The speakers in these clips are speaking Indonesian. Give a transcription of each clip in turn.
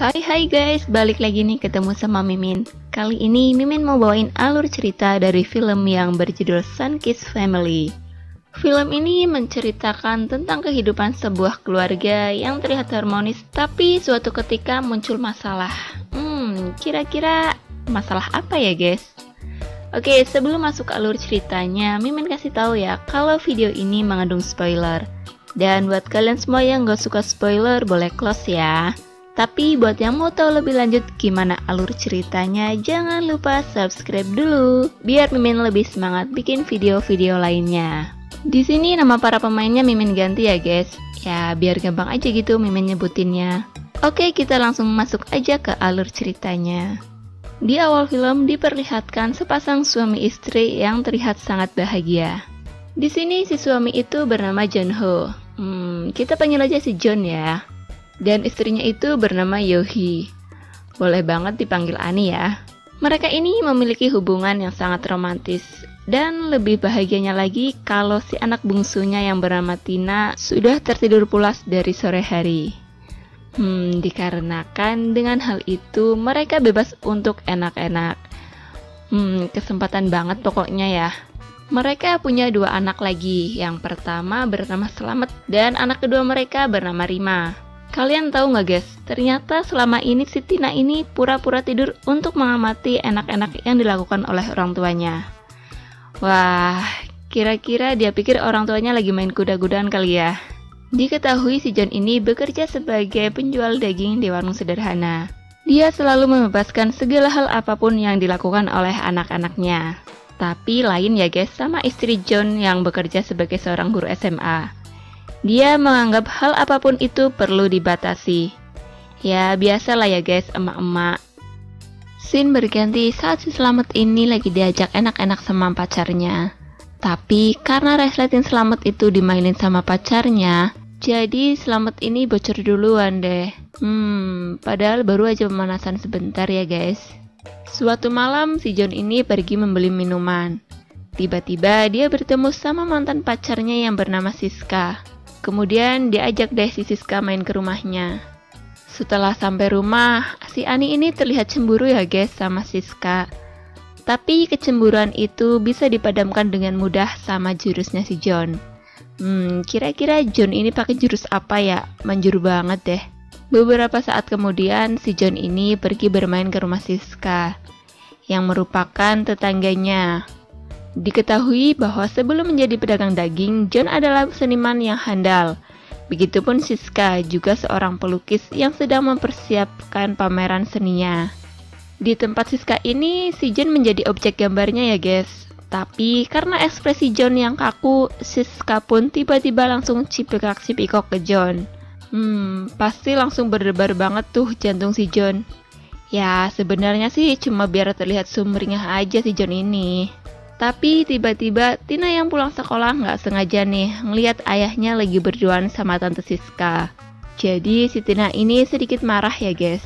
Hai guys, balik lagi nih ketemu sama Mimin. Kali ini Mimin mau bawain alur cerita dari film yang berjudul Sun Kiss Family. Film ini menceritakan tentang kehidupan sebuah keluarga yang terlihat harmonis, tapi suatu ketika muncul masalah. Kira-kira masalah apa ya guys? Oke, sebelum masuk alur ceritanya, Mimin kasih tahu ya kalau video ini mengandung spoiler. Dan buat kalian semua yang gak suka spoiler, boleh close ya. Tapi buat yang mau tahu lebih lanjut gimana alur ceritanya, jangan lupa subscribe dulu biar Mimin lebih semangat bikin video-video lainnya. Di sini nama para pemainnya Mimin ganti ya guys. Ya biar gampang aja gitu Mimin nyebutinnya. Oke, kita langsung masuk aja ke alur ceritanya. Di awal film diperlihatkan sepasang suami istri yang terlihat sangat bahagia. Di sini si suami itu bernama John Ho. Kita panggil aja si John ya. Dan istrinya itu bernama Yohi. Boleh banget dipanggil Ani ya. Mereka ini memiliki hubungan yang sangat romantis. Dan lebih bahagianya lagi kalau si anak bungsunya yang bernama Tina sudah tertidur pulas dari sore hari. Dikarenakan dengan hal itu mereka bebas untuk enak-enak. Kesempatan banget pokoknya ya. Mereka punya dua anak lagi. Yang pertama bernama Slamet dan anak kedua mereka bernama Rima. Kalian tahu nggak guys, ternyata selama ini si Tina ini pura-pura tidur untuk mengamati enak-enak yang dilakukan oleh orang tuanya. Wah, kira-kira dia pikir orang tuanya lagi main kuda-kudaan kali ya. Diketahui si John ini bekerja sebagai penjual daging di warung sederhana. Dia selalu membebaskan segala hal apapun yang dilakukan oleh anak-anaknya. Tapi lain ya guys sama istri John yang bekerja sebagai seorang guru SMA. Dia menganggap hal apapun itu perlu dibatasi. Ya biasalah ya guys emak-emak. Scene berganti saat si Slamet ini lagi diajak enak-enak sama pacarnya. Tapi karena resleting Slamet itu dimainin sama pacarnya, jadi Slamet ini bocor duluan deh. Padahal baru aja pemanasan sebentar ya guys. Suatu malam si John ini pergi membeli minuman. Tiba-tiba dia bertemu sama mantan pacarnya yang bernama Siska. Kemudian diajak deh si Siska main ke rumahnya. Setelah sampai rumah, si Ani ini terlihat cemburu ya guys sama Siska. Tapi kecemburuan itu bisa dipadamkan dengan mudah sama jurusnya si John. Kira-kira John ini pakai jurus apa ya? Manjur banget deh. Beberapa saat kemudian si John ini pergi bermain ke rumah Siska, yang merupakan tetangganya. Diketahui bahwa sebelum menjadi pedagang daging, John adalah seniman yang handal. Begitupun Siska juga seorang pelukis yang sedang mempersiapkan pameran seninya. Di tempat Siska ini, si John menjadi objek gambarnya ya guys. Tapi karena ekspresi John yang kaku, Siska pun tiba-tiba langsung cipikak-cipikok ke John. Pasti langsung berdebar banget tuh jantung si John. Ya sebenarnya sih cuma biar terlihat sumringah aja si John ini. Tapi tiba-tiba Tina yang pulang sekolah nggak sengaja nih ngelihat ayahnya lagi berduaan sama tante Siska. Jadi si Tina ini sedikit marah ya guys.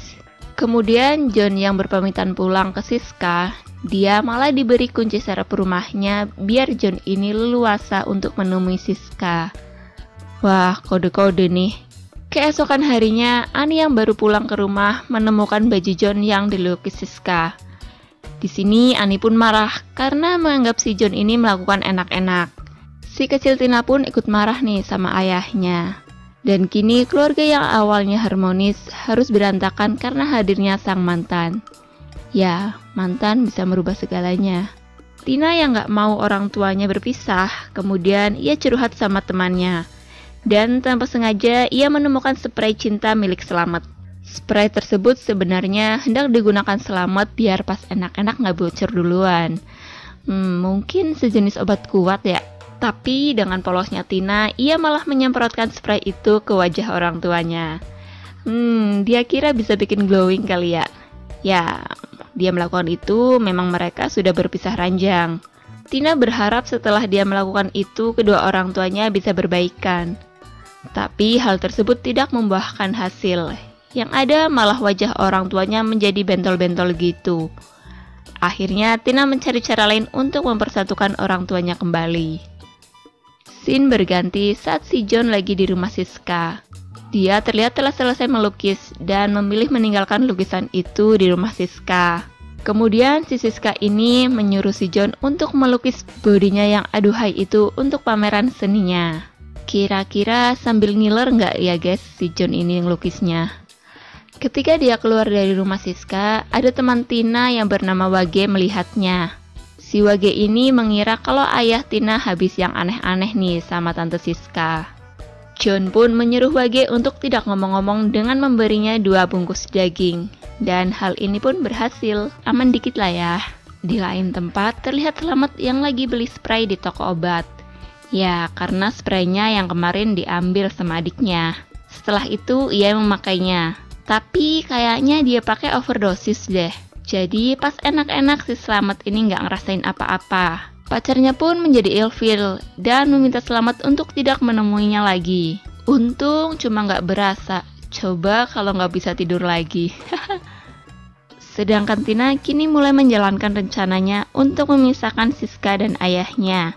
Kemudian John yang berpamitan pulang ke Siska, dia malah diberi kunci serep rumahnya biar John ini leluasa untuk menemui Siska. Wah, kode-kode nih. Keesokan harinya, Ani yang baru pulang ke rumah menemukan baju John yang dilukis Siska. Di sini Ani pun marah karena menganggap si John ini melakukan enak-enak. Si kecil Tina pun ikut marah nih sama ayahnya. Dan kini keluarga yang awalnya harmonis harus berantakan karena hadirnya sang mantan. Ya, mantan bisa merubah segalanya. Tina yang gak mau orang tuanya berpisah, kemudian ia curhat sama temannya. Dan tanpa sengaja ia menemukan spray cinta milik Slamet. Spray tersebut sebenarnya hendak digunakan Slamet biar pas enak-enak gak bocor duluan. Mungkin sejenis obat kuat ya. Tapi dengan polosnya Tina, ia malah menyemprotkan spray itu ke wajah orang tuanya. Dia kira bisa bikin glowing kali ya. Ya, dia melakukan itu memang mereka sudah berpisah ranjang. Tina berharap setelah dia melakukan itu kedua orang tuanya bisa berbaikan. Tapi hal tersebut tidak membuahkan hasil. Yang ada malah wajah orang tuanya menjadi bentol-bentol gitu. Akhirnya Tina mencari cara lain untuk mempersatukan orang tuanya kembali. Scene berganti saat si John lagi di rumah Siska. Dia terlihat telah selesai melukis dan memilih meninggalkan lukisan itu di rumah Siska. Kemudian si Siska ini menyuruh si John untuk melukis bodinya yang aduhai itu untuk pameran seninya. Kira-kira sambil ngiler nggak ya guys si John ini ngelukisnya? Ketika dia keluar dari rumah Siska, ada teman Tina yang bernama Wage melihatnya. Si Wage ini mengira kalau ayah Tina habis yang aneh-aneh nih sama tante Siska. John pun menyuruh Wage untuk tidak ngomong-ngomong dengan memberinya 2 bungkus daging. Dan hal ini pun berhasil, aman dikit lah ya. Di lain tempat terlihat Slamet yang lagi beli spray di toko obat. Ya, karena spraynya yang kemarin diambil sama adiknya. Setelah itu ia memakainya. Tapi kayaknya dia pakai overdosis deh. Jadi pas enak-enak si Slamet ini nggak ngerasain apa-apa. Pacarnya pun menjadi ilfil dan meminta Slamet untuk tidak menemuinya lagi. Untung cuma nggak berasa. Coba kalau nggak bisa tidur lagi. Sedangkan Tina kini mulai menjalankan rencananya untuk memisahkan Siska dan ayahnya.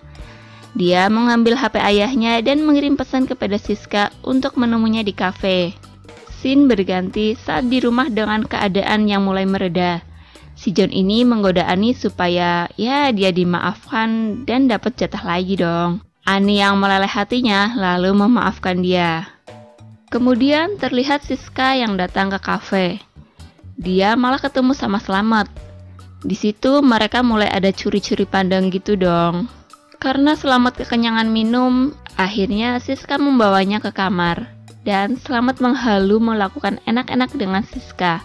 Dia mengambil HP ayahnya dan mengirim pesan kepada Siska untuk menemuinya di kafe. Scene berganti saat di rumah dengan keadaan yang mulai mereda. Si John ini menggoda Ani supaya ya dia dimaafkan dan dapat jatah lagi dong. Ani yang meleleh hatinya lalu memaafkan dia. Kemudian terlihat Siska yang datang ke kafe. Dia malah ketemu sama Slamet. Di situ mereka mulai ada curi-curi pandang gitu dong. Karena Slamet kekenyangan minum, akhirnya Siska membawanya ke kamar. Dan Slamet menghalu melakukan enak-enak dengan Siska.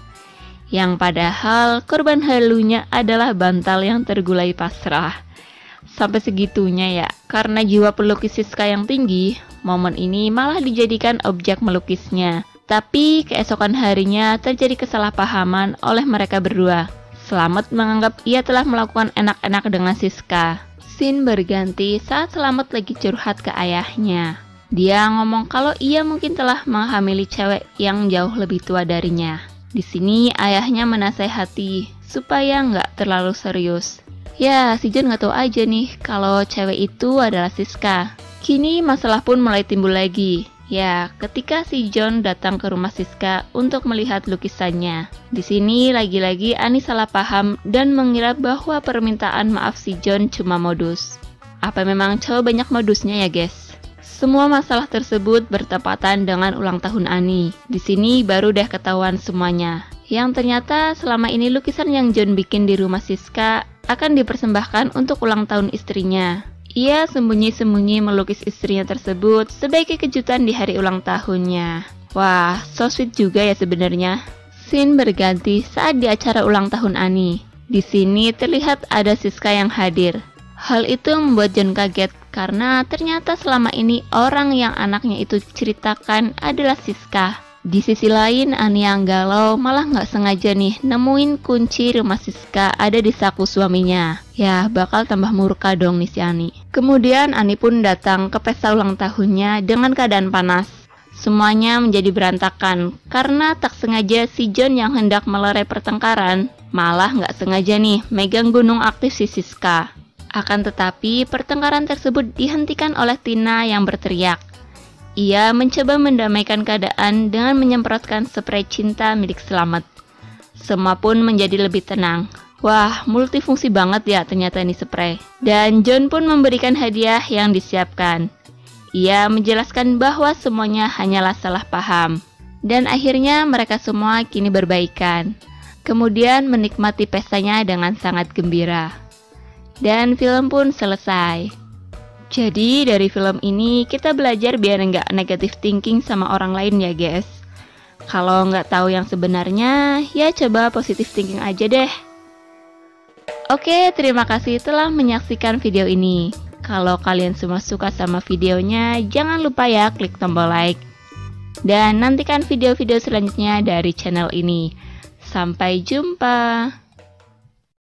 Yang padahal korban halunya adalah bantal yang tergulai pasrah. Sampai segitunya ya, karena jiwa pelukis Siska yang tinggi, momen ini malah dijadikan objek melukisnya. Tapi keesokan harinya terjadi kesalahpahaman oleh mereka berdua. Slamet menganggap ia telah melakukan enak-enak dengan Siska. Scene berganti saat Slamet lagi curhat ke ayahnya. Dia ngomong kalau ia mungkin telah menghamili cewek yang jauh lebih tua darinya. Di sini ayahnya menasehati supaya nggak terlalu serius. Ya, si John nggak tahu aja nih kalau cewek itu adalah Siska. Kini masalah pun mulai timbul lagi. Ya, ketika si John datang ke rumah Siska untuk melihat lukisannya. Di sini lagi-lagi Ani salah paham dan mengira bahwa permintaan maaf si John cuma modus. Apa memang cowok banyak modusnya ya guys? Semua masalah tersebut bertepatan dengan ulang tahun Ani. Di sini baru deh ketahuan semuanya. Yang ternyata selama ini lukisan yang John bikin di rumah Siska akan dipersembahkan untuk ulang tahun istrinya. Ia sembunyi-sembunyi melukis istrinya tersebut sebagai kejutan di hari ulang tahunnya. Wah, so sweet juga ya sebenarnya. Scene berganti saat di acara ulang tahun Ani. Di sini terlihat ada Siska yang hadir. Hal itu membuat John kaget karena ternyata selama ini orang yang anaknya itu ceritakan adalah Siska. Di sisi lain, Ani yang galau malah nggak sengaja nih nemuin kunci rumah Siska ada di saku suaminya. Ya, bakal tambah murka dong nih si Ani. Kemudian Ani pun datang ke pesta ulang tahunnya dengan keadaan panas. Semuanya menjadi berantakan karena tak sengaja si John yang hendak melerai pertengkaran malah nggak sengaja nih megang gunung aktif si Siska. Akan tetapi, pertengkaran tersebut dihentikan oleh Tina yang berteriak. Ia mencoba mendamaikan keadaan dengan menyemprotkan spray cinta milik Slamet. Semua pun menjadi lebih tenang. Wah, multifungsi banget ya ternyata ini spray. Dan John pun memberikan hadiah yang disiapkan. Ia menjelaskan bahwa semuanya hanyalah salah paham. Dan akhirnya mereka semua kini berbaikan. Kemudian menikmati pestanya dengan sangat gembira. Dan film pun selesai. Jadi dari film ini kita belajar biar nggak negative thinking sama orang lain ya guys. Kalau nggak tahu yang sebenarnya, ya coba positive thinking aja deh. Oke, terima kasih telah menyaksikan video ini. Kalau kalian semua suka sama videonya, jangan lupa ya klik tombol like. Dan nantikan video-video selanjutnya dari channel ini. Sampai jumpa.